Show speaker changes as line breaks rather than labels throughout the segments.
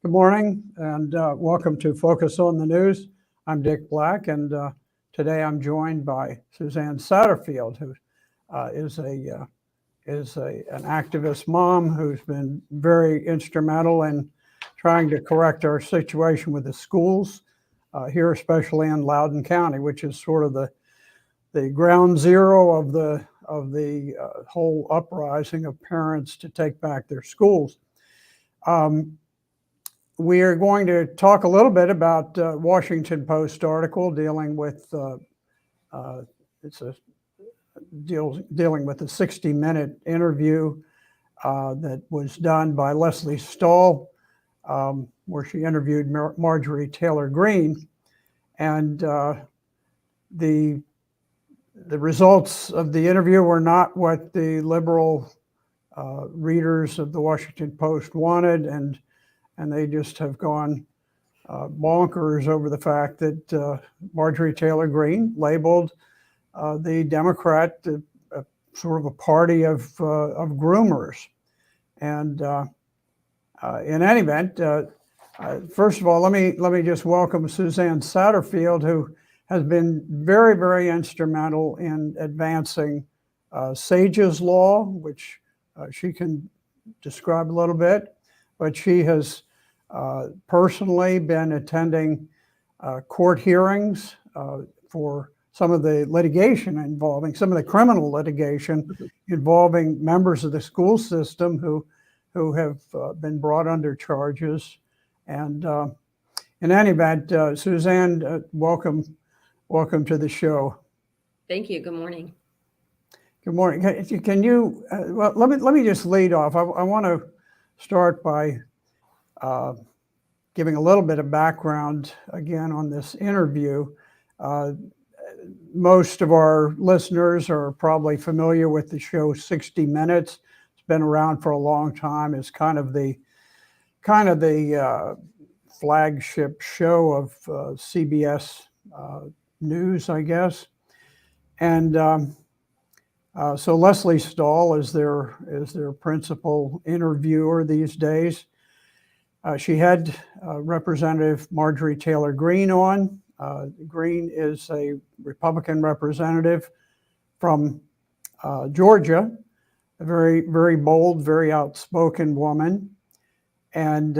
Good morning and welcome to Focus on the News. I'm Dick Black, and today I'm joined by Suzanne Satterfield, who is an activist mom who's been very instrumental in trying to correct our situation with the schools here, especially in Loudoun County, which is sort of the ground zero of the whole uprising of parents to take back their schools. We are going to talk a little bit about Washington Post article dealing with dealing with a 60-minute interview that was done by Lesley Stahl, where she interviewed Marjorie Taylor Greene, and the results of the interview were not what the liberal readers of the Washington Post wanted, and they just have gone bonkers over the fact that Marjorie Taylor Greene labeled the Democrat sort of a party of groomers. And in any event, first of all, let me just welcome Suzanne Satterfield, who has been very, very instrumental in advancing Sage's Law, which she can describe a little bit, but she has personally been attending court hearings for some of the litigation involving, some of the criminal litigation involving members of the school system who have been brought under charges. And in any event, Suzanne, welcome to the show.
Thank you. Good morning.
Good morning. Can you, well, let me just lead off. I want to start by giving a little bit of background again on this interview. Most of our listeners are probably familiar with the show 60 Minutes. It's been around for a long time. It's kind of the flagship show of CBS News, I guess. And so Lesley Stahl is their principal interviewer these days. She had Representative Marjorie Taylor Greene on. Greene is a Republican representative from Georgia, a very, very bold, very outspoken woman. And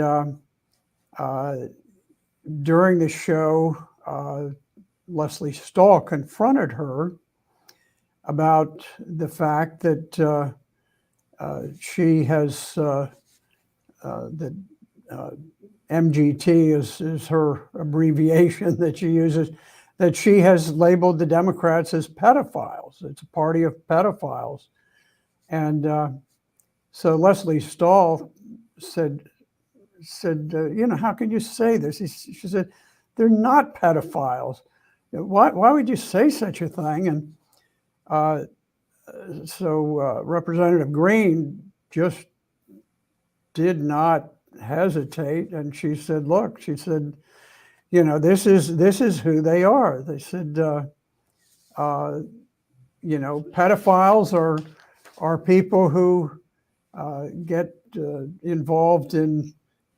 during the show, Lesley Stahl confronted her about the fact that she has that MGT is her abbreviation that she uses, that she has labeled the Democrats as pedophiles. It's a party of pedophiles. And so Lesley Stahl said, how can you say this? She said, they're not pedophiles. Why would you say such a thing? And so Representative Greene just did not hesitate, and she said, look, this is who they are. They said, pedophiles are people who get involved in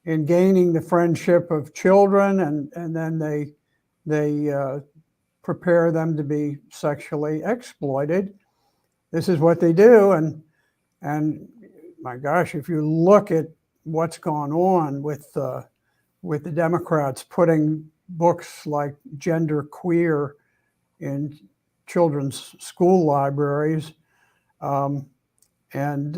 gaining the friendship of children, and then they prepare them to be sexually exploited. This is what they do, and my gosh, if you look at what's gone on with the Democrats putting books like Gender Queer in children's school libraries, and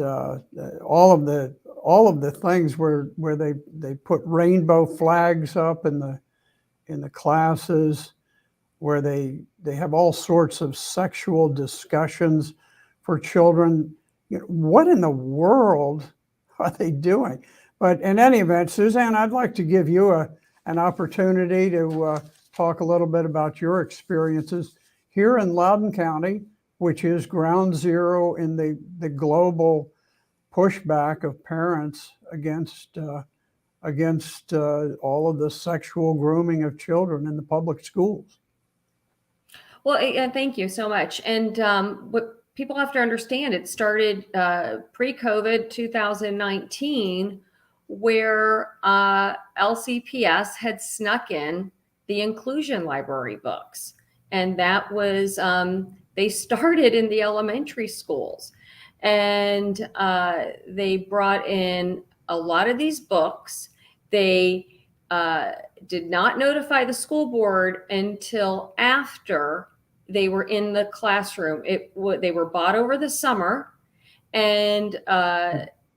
all of the things where they put rainbow flags up in the classes, where they have all sorts of sexual discussions for children. What in the world are they doing? But in any event, Suzanne, I'd like to give you an opportunity to talk a little bit about your experiences here in Loudoun County, which is ground zero in the global pushback of parents against all of the sexual grooming of children in the public schools.
Well, thank you so much. And what people have to understand, it started pre-COVID 2019 where LCPS had snuck in the inclusion library books. And that was, they started in the elementary schools. And they brought in a lot of these books. They did not notify the school board until after they were in the classroom. They were bought over the summer, and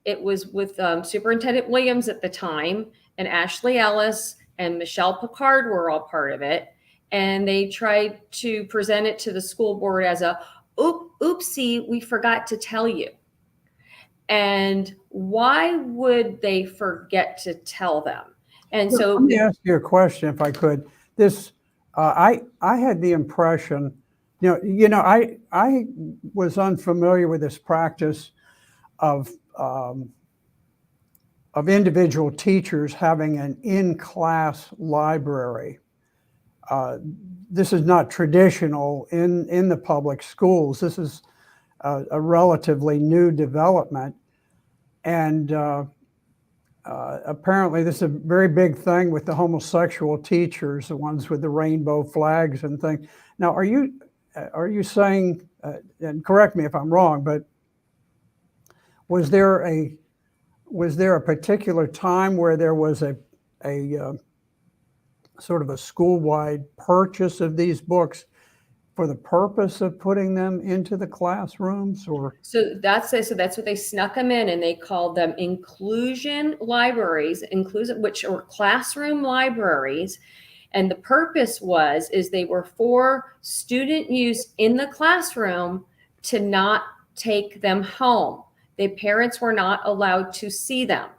it was with Superintendent Williams at the time, and Ashley Ellis and Michelle Picard were all part of it. And they tried to present it to the school board as a, oopsie, we forgot to tell you. And why would they forget to tell them? And so
let me ask you a question, if I could. This, I had the impression, I was unfamiliar with this practice of individual teachers having an in-class library. This is not traditional in the public schools. This is a relatively new development. And apparently this is a very big thing with the homosexual teachers, the ones with the rainbow flags and things. Now, are you saying, and correct me if I'm wrong, but was there a particular time where there was a sort of a school-wide purchase of these books for the purpose of putting them into the classrooms? Or
so that's what they snuck them in, and they called them inclusion libraries, which are classroom libraries. And the purpose is they were for student use in the classroom, to not take them home. The parents were not allowed to see them.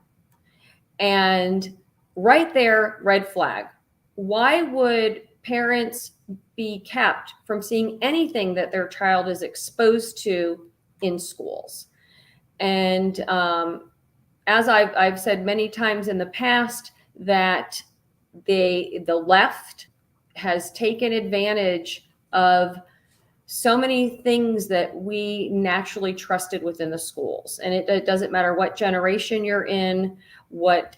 And right there, red flag. Why would parents be kept from seeing anything that their child is exposed to in schools? And as I've said many times in the past, that the left has taken advantage of so many things that we naturally trusted within the schools. And it doesn't matter what generation you're in, what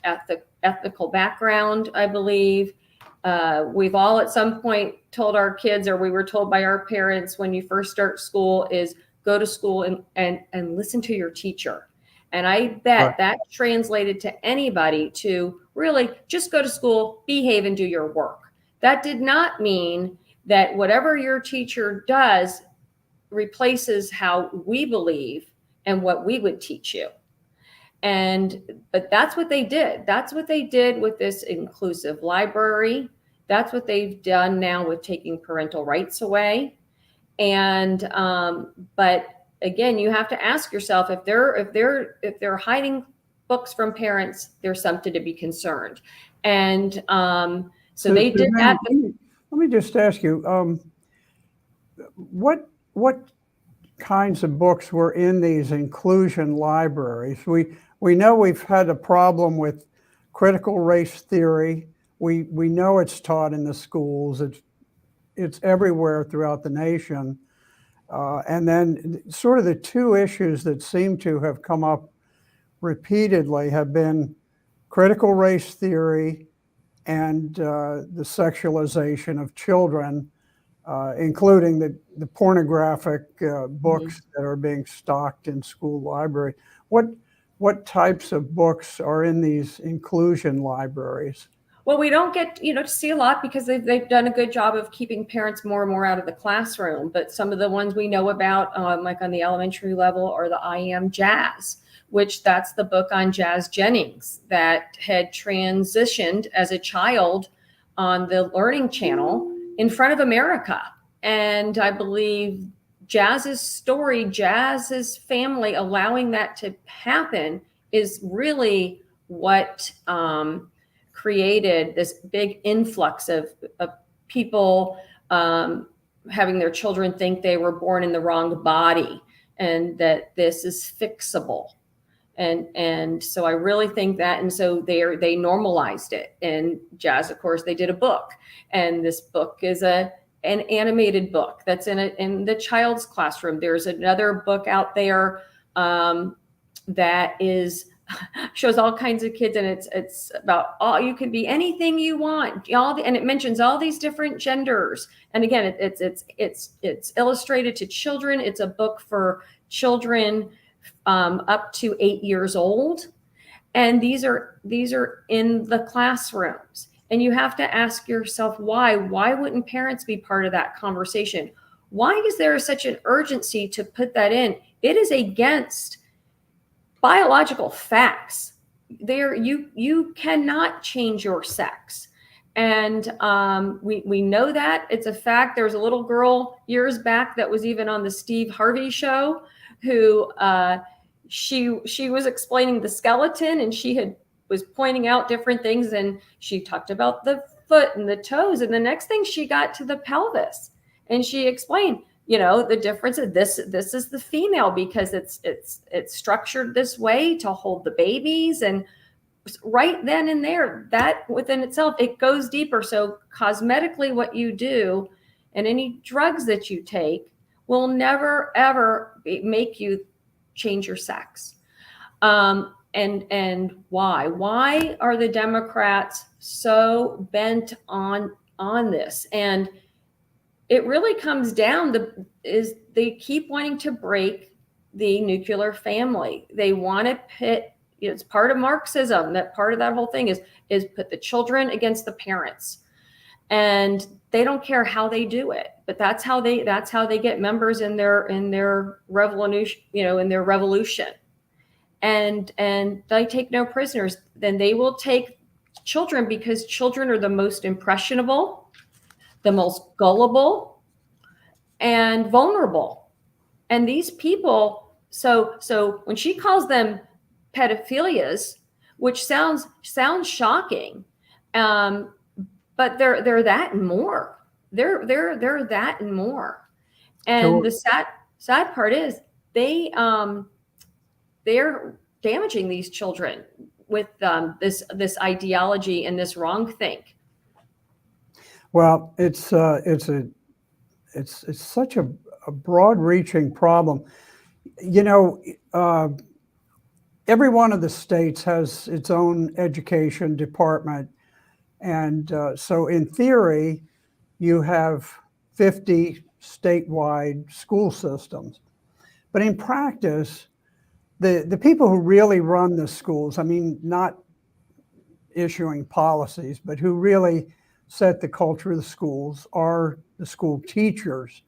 ethical background, I believe. We've all at some point told our kids, or we were told by our parents when you first start school, is go to school and listen to your teacher. And I bet that translated to anybody to really just go to school, behave, and do your work. That did not mean that whatever your teacher does replaces how we believe and what we would teach you. But that's what they did. That's what they did with this inclusive library. That's what they've done now with taking parental rights away. And but again, you have to ask yourself, if they're hiding books from parents, there's something to be concerned. And so they did that.
Let me just ask you, what kinds of books were in these inclusion libraries? We know we've had a problem with critical race theory. We know it's taught in the schools. It's everywhere throughout the nation. And then sort of the two issues that seem to have come up repeatedly have been critical race theory and the sexualization of children, including the pornographic books that are being stocked in school library. What types of books are in these inclusion libraries?
Well, we don't get to see a lot because they've done a good job of keeping parents more and more out of the classroom. But some of the ones we know about, like on the elementary level, are the I Am Jazz, which that's the book on Jazz Jennings that had transitioned as a child on the Learning Channel in front of America. And I believe Jazz's story, Jazz's family allowing that to happen is really what created this big influx of people having their children think they were born in the wrong body and that this is fixable. And so I really think that, and so they normalized it. And Jazz, of course, they did a book, and this book is an animated book that's in the child's classroom. There's another book out there that is shows all kinds of kids, and it's about all, you can be anything you want, and it mentions all these different genders. And again, it's illustrated to children. It's a book for children up to 8 years old, and these are in the classrooms. And you have to ask yourself why wouldn't parents be part of that conversation? Why is there such an urgency to put that in? It is against biological facts. There, you cannot change your sex, and we know that it's a fact. There was a little girl years back that was even on the Steve Harvey show, who she was explaining the skeleton, and was pointing out different things, and she talked about the foot and the toes, and the next thing she got to the pelvis, and she explained, the difference of this is the female, because it's structured this way to hold the babies. And right then and there, that within itself, it goes deeper. So cosmetically, what you do and any drugs that you take will never ever make you change your sex. And why are the Democrats so bent on this? And it really comes down to is they keep wanting to break the nuclear family. They want to pit, it's part of Marxism, that part of that whole thing is put the children against the parents. And they don't care how they do it, but that's how they get members in their revolution, in their revolution. And they take no prisoners. Then they will take children, because children are the most impressionable, the most gullible, and vulnerable. And these people, so when she calls them pedophilias, which sounds shocking, but they're that and more. They're that and more. And the sad part is they're damaging these children with this ideology and this wrong think.
Well, it's such a broad-reaching problem. Every one of the states has its own education department, and so in theory, you have 50 statewide school systems. But in practice, the people who really run the schools, I mean, not issuing policies, but who really set the culture of the schools, are the school teachers.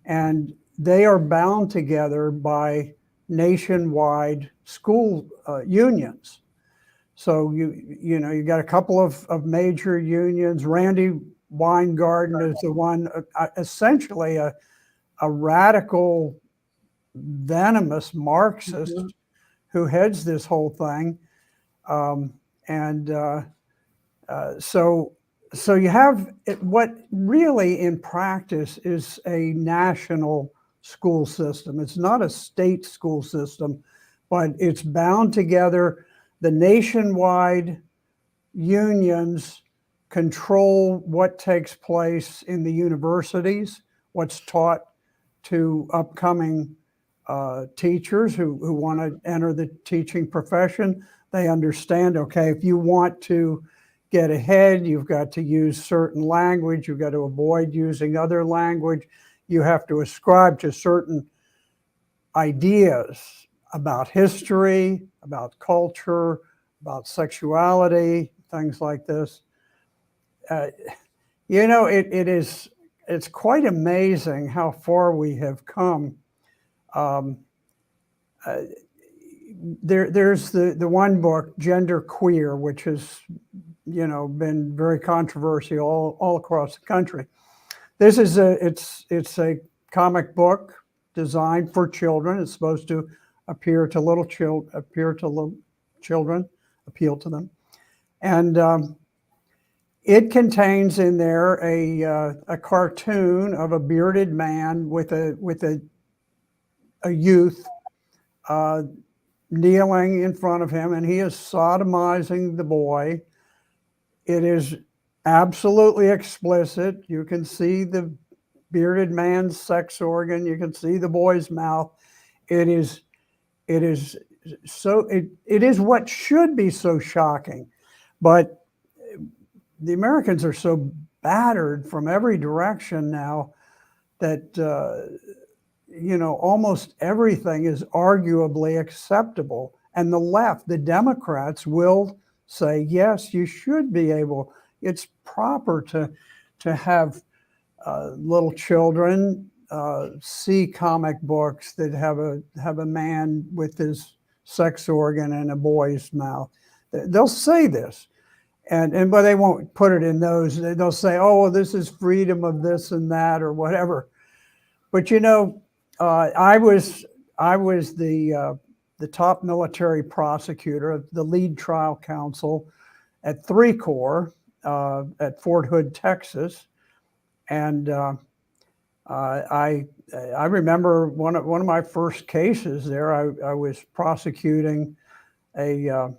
And they are bound together by nationwide school unions. So you got a couple of major unions. Randy Weingarten is the one, essentially a radical, venomous Marxist who heads this whole thing. So you have what really in practice is a national school system. It's not a state school system, but it's bound together. The nationwide unions control what takes place in the universities, what's taught to upcoming teachers who want to enter the teaching profession. They understand, okay, if you want to get ahead, you've got to use certain language, you've got to avoid using other language, you have to ascribe to certain ideas about history, about culture, about sexuality, things like this. It's quite amazing how far we have come. There's the one book, Gender Queer, which has been very controversial all across the country. This is it's a comic book designed for children. It's supposed to appeal to little children, appeal to them, and it contains in there a cartoon of a bearded man with a youth kneeling in front of him, and he is sodomizing the boy. It is absolutely explicit. You can see the bearded man's sex organ. You can see the boy's mouth. It is so it is what should be so shocking, but the Americans are so battered from every direction now that almost everything is arguably acceptable. And the left, the Democrats, will say, yes, you should be able. It's proper to have little children see comic books that have a man with his sex organ in a boy's mouth. They'll say this, but they won't put it in those. They'll say, oh, well, this is freedom of this and that or whatever. But I was the top military prosecutor, the lead trial counsel at 3 Corps at Fort Hood, Texas, and I remember one of my first cases there. I was prosecuting a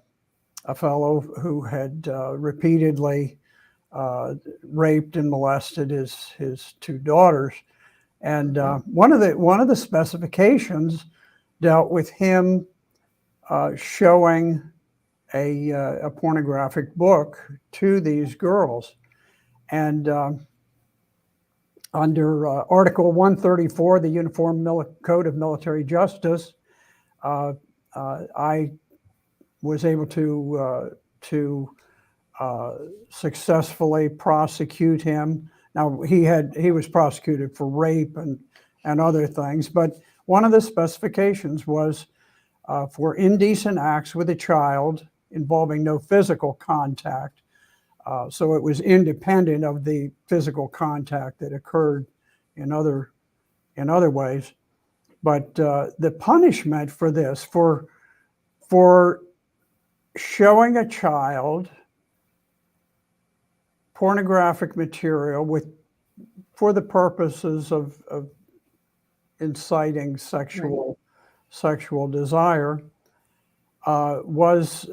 fellow who had repeatedly raped and molested his 2 daughters, and one of the specifications dealt with him showing a pornographic book to these girls, and under Article 134 of the Uniform Code of Military Justice, I was able to successfully prosecute him. Now he was prosecuted for rape and other things, but one of the specifications was for indecent acts with a child involving no physical contact. So it was independent of the physical contact that occurred in other ways. But the punishment for this, for showing a child pornographic material for the purposes of inciting sexual desire, was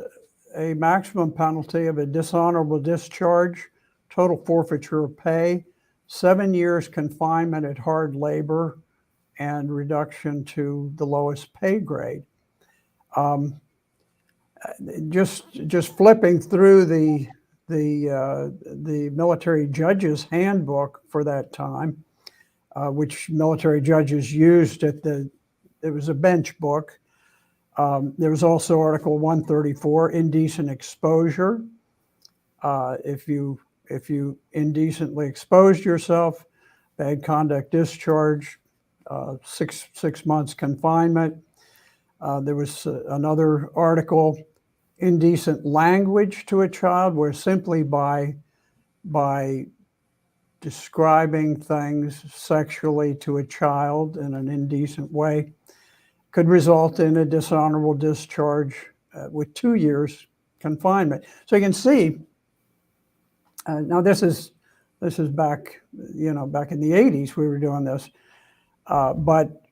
a maximum penalty of a dishonorable discharge, total forfeiture of pay, 7 years confinement at hard labor, and reduction to the lowest pay grade. Just flipping through the military judge's handbook for that time, which military judges used it was a bench book. There was also Article 134, indecent exposure. If you indecently exposed yourself, bad conduct discharge, 6 months confinement. There was another article, indecent language to a child, where simply by describing things sexually to a child in an indecent way could result in a dishonorable discharge with 2 years confinement. So you can see, now this is back, back in the 80s we were doing this, but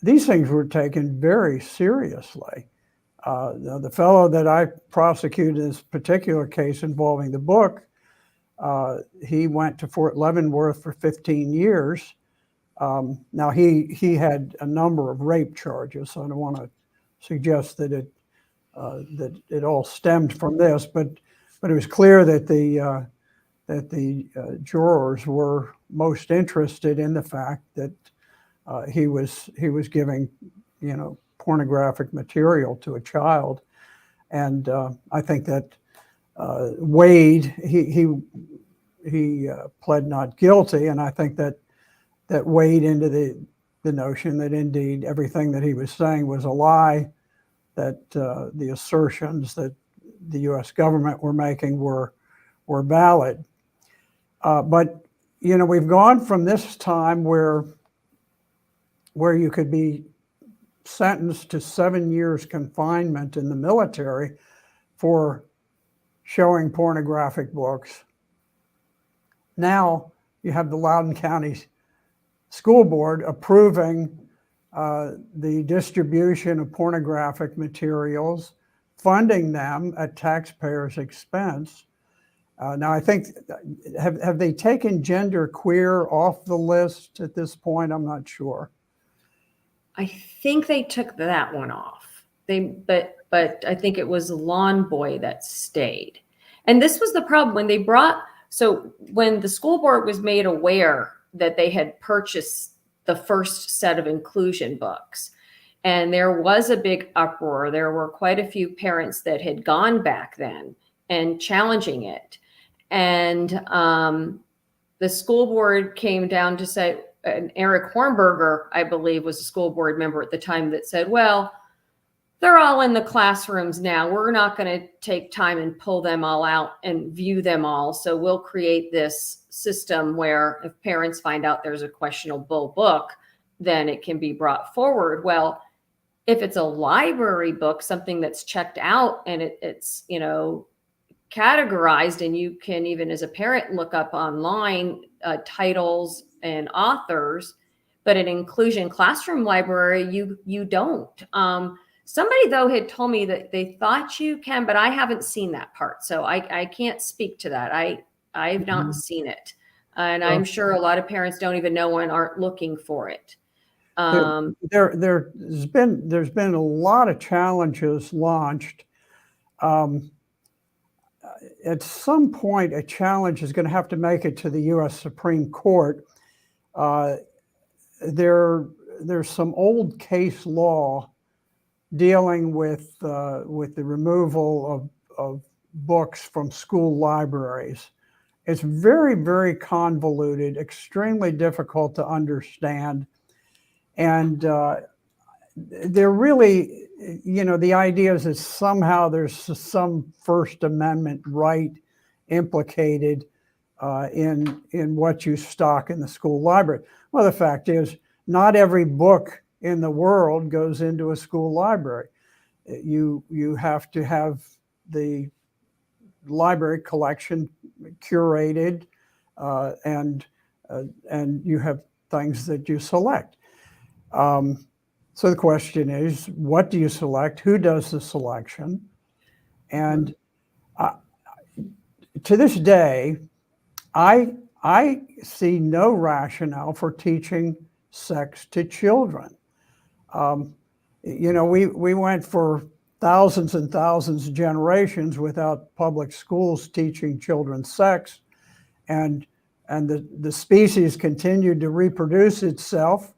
these things were taken very seriously. The fellow that I prosecuted in this particular case involving the book, he went to Fort Leavenworth for 15 years. Now he had a number of rape charges, so I don't want to suggest that it all stemmed from this, but it was clear that the jurors were most interested in the fact that he was giving pornographic material to a child, and I think that Wade he pled not guilty, and I think that weighed into the notion that indeed everything that he was saying was a lie, that the assertions that the U.S. government were making were valid. But we've gone from this time where you could be sentenced to 7 years confinement in the military for showing pornographic books. Now you have the Loudoun County School Board approving the distribution of pornographic materials, funding them at taxpayers' expense. Now, I think, have they taken gender queer off the list at this point? I'm not sure.
I think they took that one off. but I think it was Lawn Boy that stayed. And this was the problem when they brought, so when the school board was made aware that they had purchased the first set of inclusion books, and there was a big uproar. There were quite a few parents that had gone back then and challenging it. And the school board came down to say, and Eric Hornberger, I believe, was a school board member at the time, that said, well, they're all in the classrooms now. We're not going to take time and pull them all out and view them all. So we'll create this system where if parents find out there's a questionable book, then it can be brought forward. Well, if it's a library book, something that's checked out and it's, you know, categorized, and you can even as a parent look up online titles and authors, but an inclusion classroom library, you don't. Somebody though had told me that they thought you can, but I haven't seen that part, so I can't speak to that. I've not seen it, and I'm sure a lot of parents don't even know and aren't looking for it.
There's been a lot of challenges launched. At some point, a challenge is going to have to make it to the U.S. Supreme Court. There's some old case law dealing with the removal of books from school libraries. It's very, very convoluted, extremely difficult to understand. And they're really, you know, the idea is that somehow there's some First Amendment right implicated in what you stock in the school library. Well, the fact is, not every book in the world goes into a school library. You have to have the library collection curated, and you have things that you select. So the question is, what do you select? Who does the selection? And to this day, I see no rationale for teaching sex to children. You know, we went for thousands and thousands of generations without public schools teaching children sex, and the species continued to reproduce itself,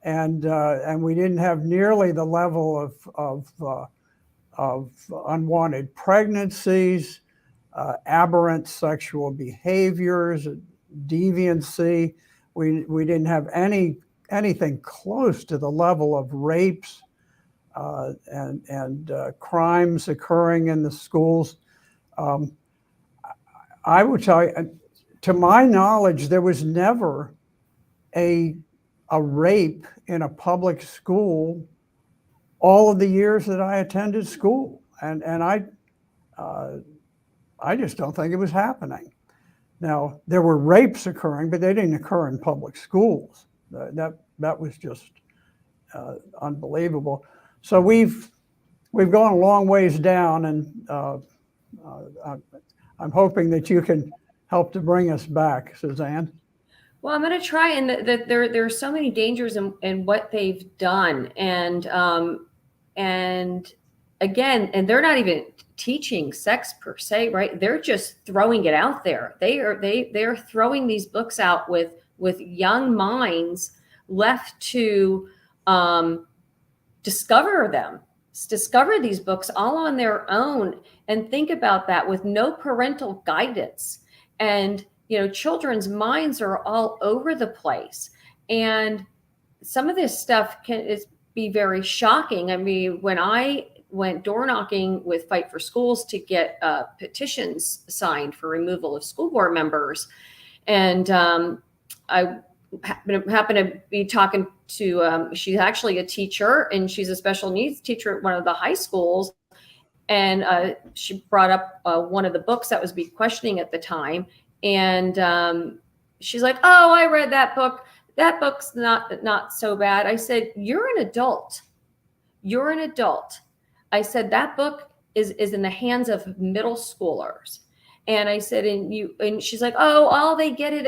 and we didn't have nearly the level of unwanted pregnancies, aberrant sexual behaviors, deviancy. We didn't have anything close to the level of rapes and crimes occurring in the schools. I would tell you, to my knowledge, there was never a rape in a public school all of the years that I attended school, and I just don't think it was happening. Now, there were rapes occurring, but they didn't occur in public schools. That was just unbelievable. So we've gone a long ways down, and I'm hoping that you can help to bring us back, Suzanne.
Well, I'm going to try, and there are so many dangers in what they've done, and again, and they're not even teaching sex per se, right? They're just throwing it out there. They're throwing these books out with young minds left to discover these books all on their own, and think about that, with no parental guidance. And you know, children's minds are all over the place, and some of this stuff can be very shocking. I mean, when I went door knocking with Fight for Schools to get petitions signed for removal of school board members, and I happened to be talking to, she's actually a teacher, and she's a special needs teacher at one of the high schools. And she brought up one of the books that was being questioning at the time. And she's like, oh, I read that book. That book's not so bad. I said, you're an adult. You're an adult. I said, that book is in the hands of middle schoolers. And I said, and she's like, oh, they get it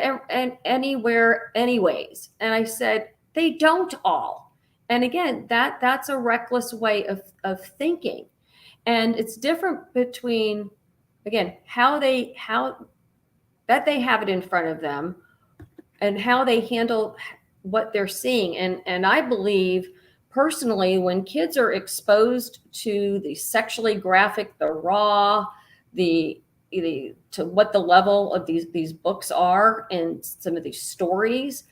anywhere anyways. And I said, they don't all. And again, that's a reckless way of thinking. And it's different between, again, how that they have it in front of them and how they handle what they're seeing. And I believe personally, when kids are exposed to the sexually graphic, the raw, the to what the level of these books are and some of these stories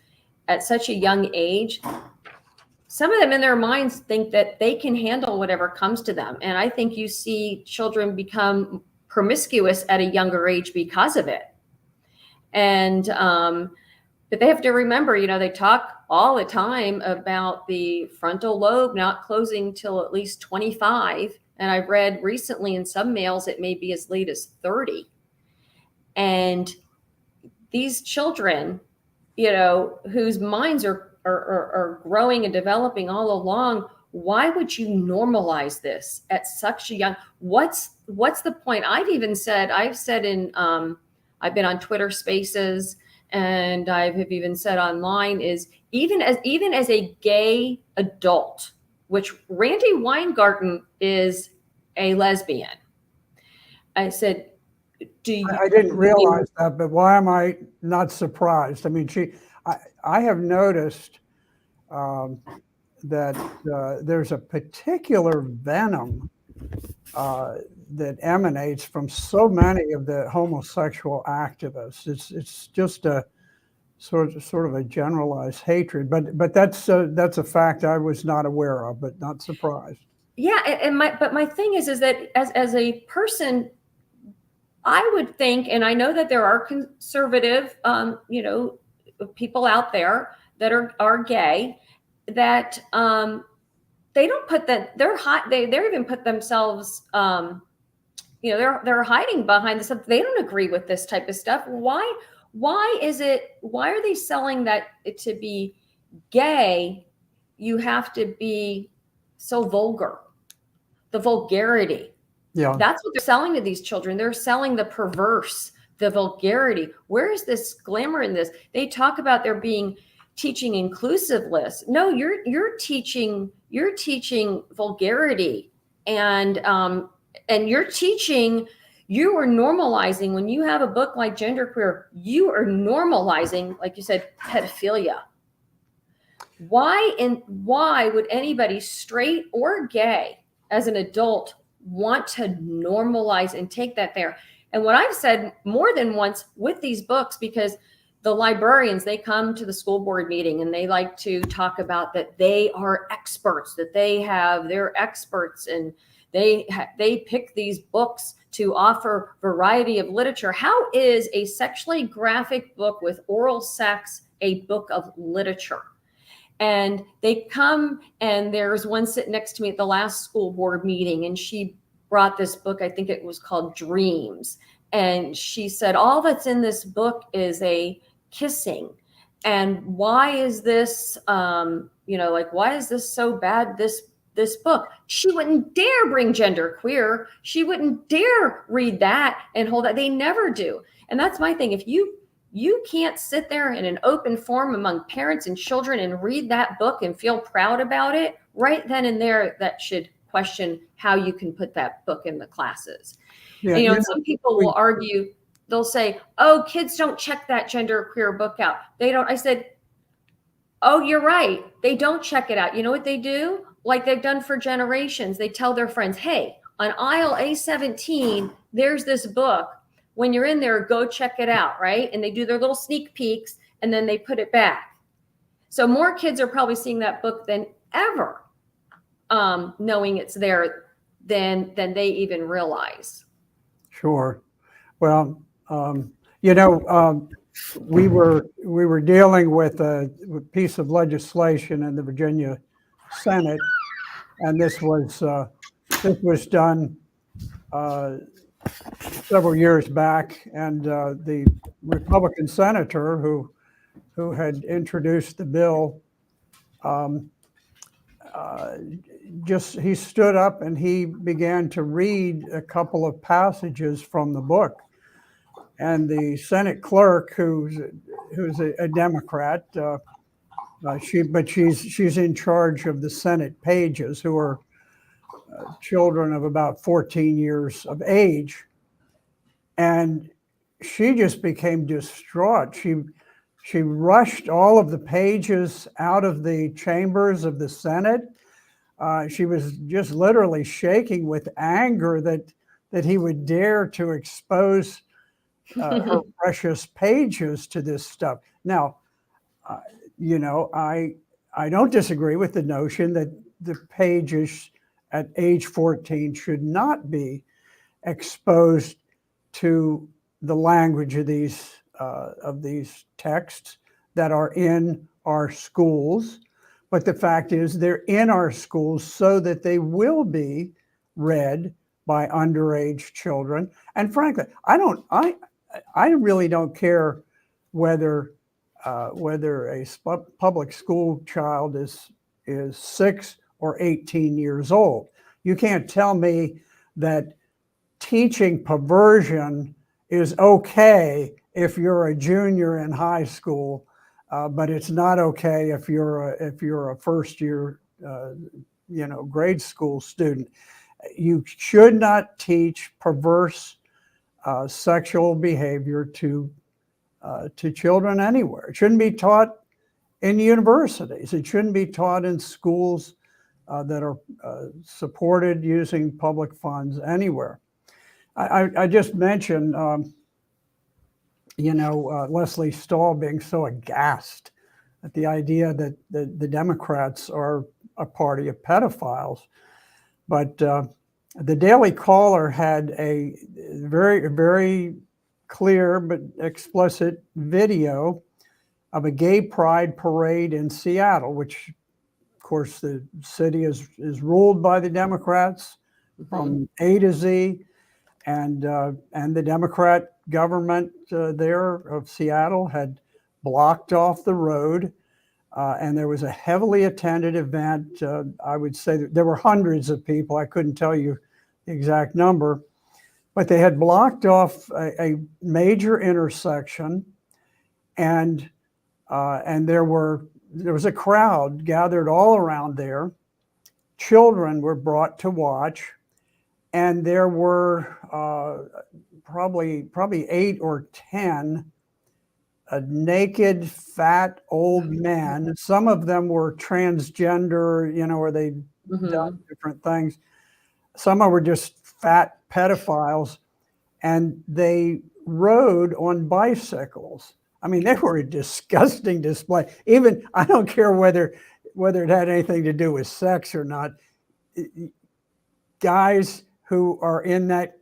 at such a young age, some of them in their minds think that they can handle whatever comes to them. And I think you see children become promiscuous at a younger age because of it. And but they have to remember, they talk all the time about the frontal lobe not closing till at least 25. And I've read recently in some males, it may be as late as 30. And these children, whose minds are growing and developing all along, why would you normalize this at such a young, what's the point? I've been on Twitter Spaces, and I have even said online, is even as a gay adult, which Randy Weingarten is a lesbian. I said,
I didn't realize that, but why am I not surprised? I mean, I have noticed that there's a particular venom that emanates from so many of the homosexual activists. It's just a sort of a generalized hatred, but that's a fact I was not aware of, but not surprised.
Yeah, but my thing is that as a person, I would think, and I know that there are conservative, people out there that are gay, that they don't put that they're even put themselves, they're hiding behind this stuff. They don't agree with this type of stuff. Why are they selling that to be gay? You have to be so vulgar, the vulgarity.
Yeah.
That's what they're selling to these children. They're selling the perverse, the vulgarity. Where is this glamour in this? They talk about there being teaching inclusiveness. No, you're teaching vulgarity, and you are normalizing. When you have a book like Genderqueer, you are normalizing, like you said, pedophilia. Why would anybody, straight or gay, as an adult, want to normalize and take that there? And what I've said more than once with these books, because the librarians, they come to the school board meeting and they like to talk about that they are experts, that they're experts, and they pick these books to offer variety of literature. How is a sexually graphic book with oral sex a book of literature? And they come, and there's one sitting next to me at the last school board meeting, and she brought this book, I think it was called Dreams. And she said, all that's in this book is a kissing. And why is this, why is this so bad, this book? She wouldn't dare bring Genderqueer. She wouldn't dare read that and hold that. They never do. And that's my thing. If you can't sit there in an open forum among parents and children and read that book and feel proud about it, right then and there, that should question how you can put that book in the classes. Yeah, and, some people will argue, they'll say, oh, kids don't check that Genderqueer book out. They don't. I said, oh, you're right. They don't check it out. You know what they do? Like they've done for generations. They tell their friends, hey, on aisle A17, there's this book. When you're in there, go check it out, right? And they do their little sneak peeks, and then they put it back. So more kids are probably seeing that book than ever, knowing it's there than they even realize.
Sure. Well, we were dealing with a piece of legislation in the Virginia Senate, and this was done several years back, and the Republican senator who had introduced the bill he stood up and he began to read a couple of passages from the book, and the Senate clerk, who's a Democrat, She's in charge of the Senate pages, who are children of about 14 years of age, and she just became distraught. She rushed all of the pages out of the chambers of the Senate. She was just literally shaking with anger that he would dare to expose her precious pages to this stuff. Now, I don't disagree with the notion that the pages at age 14 should not be exposed to the language of these texts that are in our schools. But the fact is, they're in our schools so that they will be read by underage children. And frankly, I really don't care whether a public school child is 6 or 18 years old. You can't tell me that teaching perversion is okay if you're a junior in high school, but it's not okay if you're a first year grade school student. You should not teach perverse sexual behavior to children anywhere. It shouldn't be taught in universities. It shouldn't be taught in schools that are supported using public funds anywhere. I just mentioned, Leslie Stahl being so aghast at the idea that the Democrats are a party of pedophiles. But the Daily Caller had a very, very clear but explicit video of a gay pride parade in Seattle, which, of course, the city is ruled by the Democrats from A to Z, and the Democrat government there of Seattle had blocked off the road, and there was a heavily attended event. I would say that there were hundreds of people. I couldn't tell you the exact number, but they had blocked off a major intersection, and there was a crowd gathered all around there. Children were brought to watch, and there were probably 8 or 10 naked, fat old men. Some of them were transgender, or they'd done different things. Some of them were just fat pedophiles, and they rode on bicycles. I mean, they were a disgusting display. Even, I don't care whether it had anything to do with sex or not. Guys who are in that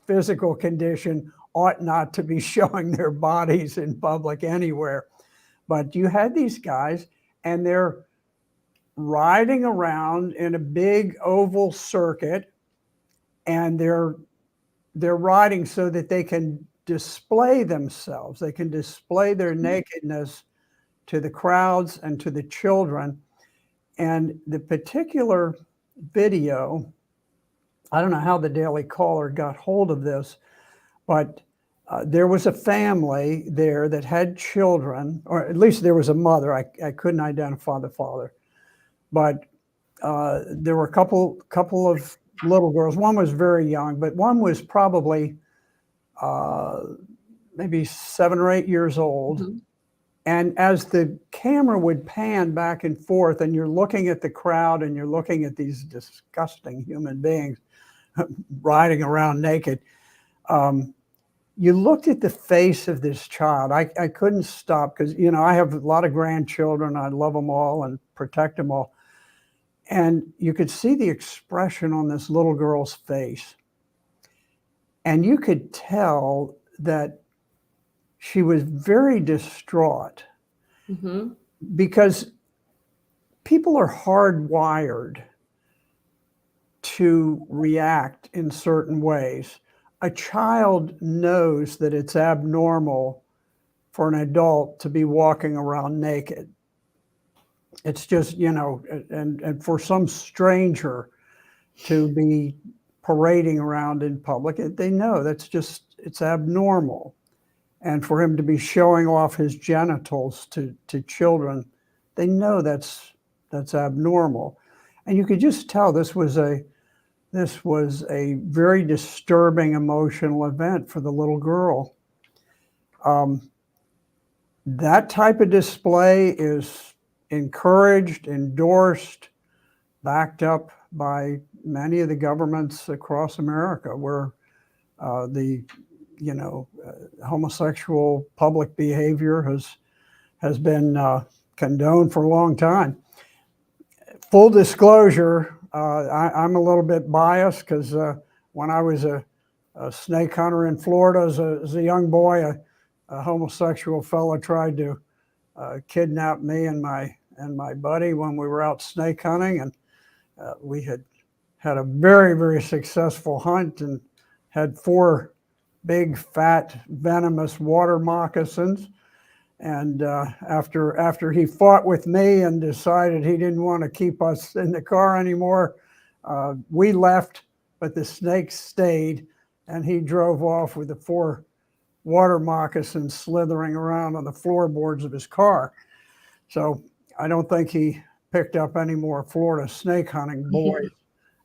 physical condition ought not to be showing their bodies in public anywhere. But you had these guys, and they're riding around in a big oval circuit, and they're riding so that they can display themselves. They can display their nakedness to the crowds and to the children. And the particular video, I don't know how the Daily Caller got hold of this, but there was a family there that had children, or at least there was a mother. I couldn't identify the father, but there were a couple of little girls. One was very young, but one was probably maybe 7 or 8 years old. And as the camera would pan back and forth, and you're looking at the crowd and you're looking at these disgusting human beings riding around naked, you looked at the face of this child. I couldn't stop because, I have a lot of grandchildren. I love them all and protect them all. And you could see the expression on this little girl's face. And you could tell that she was very distraught because people are hardwired to react in certain ways. A child knows that it's abnormal for an adult to be walking around naked. It's just, and for some stranger to be parading around in public, they know it's abnormal. And for him to be showing off his genitals to children they know that's abnormal. And you could just tell this was a very disturbing emotional event for the little girl. That type of display is encouraged, endorsed, backed up by many of the governments across America, where the homosexual public behavior has been condoned for a long time. Full disclosure, I'm a little bit biased because when I was a snake hunter in Florida as a young boy, a homosexual fellow tried to kidnap me and my buddy when we were out snake hunting, and we had a very, very successful hunt and had 4 big, fat, venomous water moccasins. And after he fought with me and decided he didn't want to keep us in the car anymore, we left, but the snakes stayed, and he drove off with the 4 water moccasins slithering around on the floorboards of his car. So I don't think he picked up any more Florida snake hunting boys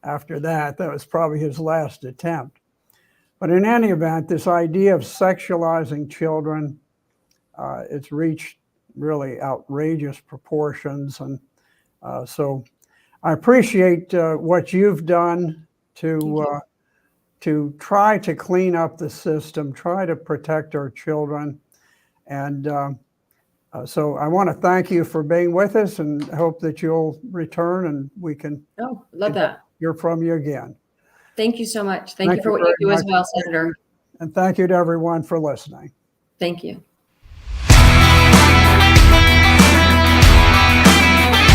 after that. That was probably his last attempt. But in any event, this idea of sexualizing children, it's reached really outrageous proportions. And so I appreciate what you've done to try to clean up the system, try to protect our children. And so I want to thank you for being with us, and hope that you'll return and we can
love that.
Hear from you again.
Thank you so much. Thank you for what you do as well, Senator.
And thank you to everyone for listening.
Thank you.